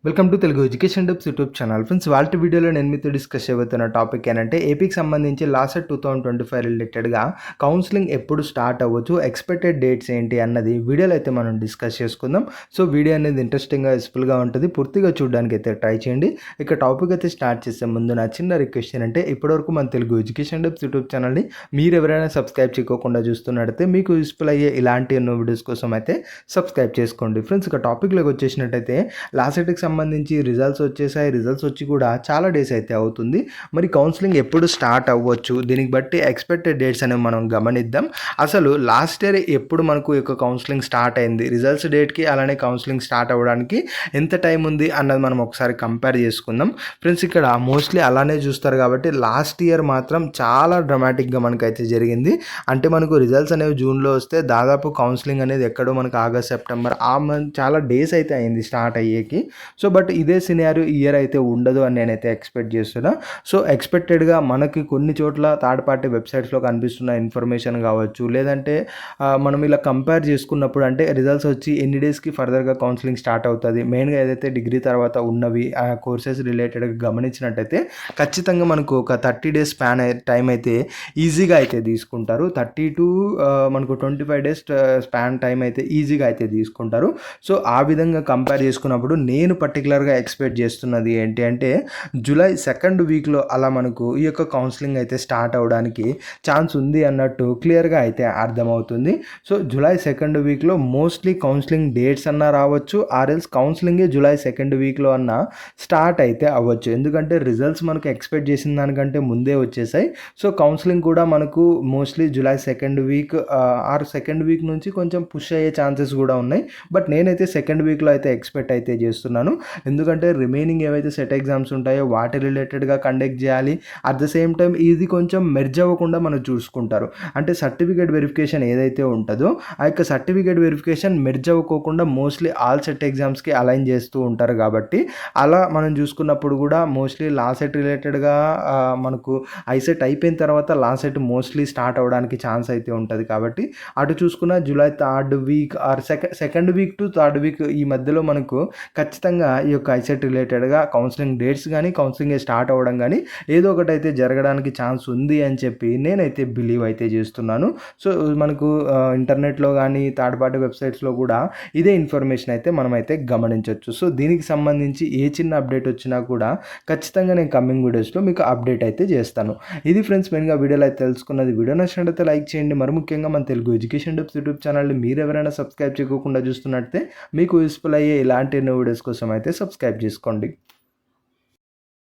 Welcome to Telugu education tips YouTube channel. Friends, వాళ్ళ వీడియోలో నేను మీతో డిస్కస్ చేయబోతున్న టాపిక్ ఏంటంటే ఏపీకి సంబంధించి లాస్ట్ 2025 రిలేటెడ్గా కౌన్సిలింగ్ ఎప్పుడు స్టార్ట్ అవ్వచ్చు, ఎక్స్పెక్టెడ్ డేట్స్ ఏంటి అన్నది వీడియోలో అయితే మనం డిస్కస్ చేసుకుందాం. సో వీడియో అనేది ఇంట్రెస్టింగ్గా యూస్ఫుల్గా ఉంటుంది, పూర్తిగా చూడడానికి అయితే ట్రై చేయండి. ఇక టాపిక్ అయితే స్టార్ట్ చేసే ముందు నా చిన్న రిక్వెస్ట్ ఏంటంటే ఇప్పటివరకు మన తెలుగు ఎడ్యుకేషన్ టిప్స్ యూట్యూబ్ ఛానల్ని మీరు ఎవరైనా సబ్స్క్రైబ్ చేయకుండా చూస్తున్నట్టయితే మీకు యూస్ఫుల్ అయ్యే ఇలాంటి ఎన్నో వీడియోస్ కోసం అయితే సబ్స్క్రైబ్ చేసుకోండి. ఫ్రెండ్స్, ఇక టాపిక్లోకి వచ్చేసినట్టయితే లాస్ట్ సంబంధించి రిజల్ట్స్ వచ్చేసాయి. రిజల్ట్స్ వచ్చి కూడా చాలా డేస్ అయితే అవుతుంది. మరి కౌన్సిలింగ్ ఎప్పుడు స్టార్ట్ అవ్వచ్చు, దీనికి బట్టి ఎక్స్పెక్టెడ్ డేట్స్ అనేవి మనం గమనిద్దాం. అసలు లాస్ట్ ఇయర్ ఎప్పుడు మనకు యొక్క కౌన్సిలింగ్ స్టార్ట్ అయింది, రిజల్ట్స్ డేట్కి అలానే కౌన్సిలింగ్ స్టార్ట్ అవ్వడానికి ఎంత టైం ఉంది అన్నది మనం ఒకసారి కంపేర్ చేసుకుందాం. ఫ్రెండ్స్, ఇక్కడ మోస్ట్లీ అలానే చూస్తారు కాబట్టి లాస్ట్ ఇయర్ మాత్రం చాలా డ్రమాటిక్గా మనకైతే జరిగింది. అంటే మనకు రిజల్ట్స్ అనేవి జూన్లో వస్తే దాదాపు కౌన్సిలింగ్ అనేది ఎక్కడో మనకు ఆగస్ట్ సెప్టెంబర్ ఆ మంత్ చాలా డేస్ అయితే అయింది స్టార్ట్ అయ్యేకి. సో బట్ ఇదే సినారియో ఇయర్ అయితే ఉండదు అని నేనైతే ఎక్స్పెక్ట్ చేస్తున్నా. సో ఎక్స్పెక్టెడ్గా మనకి కొన్ని చోట్ల థర్డ్ పార్టీ వెబ్సైట్స్లో కనిపిస్తున్న ఇన్ఫర్మేషన్ కావచ్చు, లేదంటే మనం ఇలా కంపేర్ చేసుకున్నప్పుడు అంటే రిజల్ట్స్ వచ్చి ఎన్ని డేస్కి ఫర్దర్గా కౌన్సిలింగ్ స్టార్ట్ అవుతుంది, మెయిన్గా ఏదైతే డిగ్రీ తర్వాత ఉన్నవి ఆ కోర్సెస్ రిలేటెడ్గా గమనించినట్టయితే ఖచ్చితంగా మనకు ఒక 30 డేస్ టైం అయితే ఈజీగా అయితే తీసుకుంటారు. 30 to మనకు 25 డేస్ స్పాన్ టైం అయితే ఈజీగా అయితే తీసుకుంటారు. సో ఆ విధంగా కంపేర్ చేసుకున్నప్పుడు నేను పర్టికులర్గా ఎక్స్పెక్ట్ చేస్తున్నది ఏంటి అంటే జూలై సెకండ్ వీక్లో అలా మనకు ఈ యొక్క కౌన్సిలింగ్ అయితే స్టార్ట్ అవ్వడానికి ఛాన్స్ ఉంది అన్నట్టు క్లియర్గా అయితే అర్థమవుతుంది. సో జూలై సెకండ్ వీక్లో మోస్ట్లీ కౌన్సిలింగ్ డేట్స్ అన్నా రావచ్చు, ఆర్ఎల్స్ కౌన్సిలింగే జూలై సెకండ్ వీక్లో అన్నా స్టార్ట్ అయితే అవ్వచ్చు. ఎందుకంటే రిజల్ట్స్ మనకు ఎక్స్పెక్ట్ చేసిన దానికంటే ముందే వచ్చేసాయి. సో కౌన్సిలింగ్ కూడా మనకు mostly July second week or second week నుంచి కొంచెం పుష్ అయ్యే ఛాన్సెస్ కూడా ఉన్నాయి. బట్ నేనైతే సెకండ్ వీక్లో అయితే ఎక్స్పెక్ట్ అయితే చేస్తున్నాను. ఎందుకంటే రిమైనింగ్ ఏవైతే సెట్ ఎగ్జామ్స్ ఉంటాయో వాటి రిలేటెడ్గా కండక్ట్ చేయాలి. అట్ ద సేమ్ టైం ఇది కొంచెం మెర్జ్ అవ్వకుండా మనం చూసుకుంటారు. అంటే సర్టిఫికేట్ వెరిఫికేషన్ ఏదైతే ఉంటుందో ఆ యొక్క సర్టిఫికేట్ వెరిఫికేషన్ మెర్జ్ అవ్వకోకుండా మోస్ట్లీ ఆల్ సెట్ ఎగ్జామ్స్కి అలైన్ చేస్తూ ఉంటారు. కాబట్టి అలా మనం చూసుకున్నప్పుడు కూడా మోస్ట్లీ లా సెట్ రిలేటెడ్గా మనకు ఐసెట్ అయిపోయిన తర్వాత లా సెట్ మోస్ట్లీ స్టార్ట్ అవ్వడానికి ఛాన్స్ అయితే ఉంటుంది. కాబట్టి అటు చూసుకున్న July third week or second week to third week ఈ మధ్యలో మనకు ఖచ్చితంగా ఈ యొక్క ఐసెట్ రిలేటెడ్గా కౌన్సిలింగ్ డేట్స్ కానీ కౌన్సిలింగ్ స్టార్ట్ అవ్వడం కానీ ఏదో ఒకటి అయితే జరగడానికి ఛాన్స్ ఉంది అని చెప్పి నేనైతే బిలీవ్ అయితే చేస్తున్నాను. సో మనకు ఇంటర్నెట్లో కానీ థర్డ్ పార్టీ వెబ్సైట్స్లో కూడా ఇదే ఇన్ఫర్మేషన్ అయితే మనమైతే గమనించవచ్చు. సో దీనికి సంబంధించి ఏ చిన్న అప్డేట్ వచ్చినా కూడా ఖచ్చితంగా నేను కమింగ్ వీడియోస్లో మీకు అప్డేట్ అయితే చేస్తాను. ఇది ఫ్రెండ్స్ మెయిన్గా వీడియోలో అయితే తెలుసుకున్నది. వీడియో నచ్చినట్లయితే లైక్ చేయండి. మరి ముఖ్యంగా మన తెలుగు ఎడ్యుకేషన్ టిప్స్ యూట్యూబ్ ఛానల్ని మీరు ఎవరైనా సబ్స్క్రైబ్ చేయకుండా చూస్తున్నట్టే మీకు యూస్ఫుల్ అయ్యే ఇలాంటి ఎన్నో వీడియోస్ కోసం అయితే సబ్స్క్రైబ్ చేసుకోండి.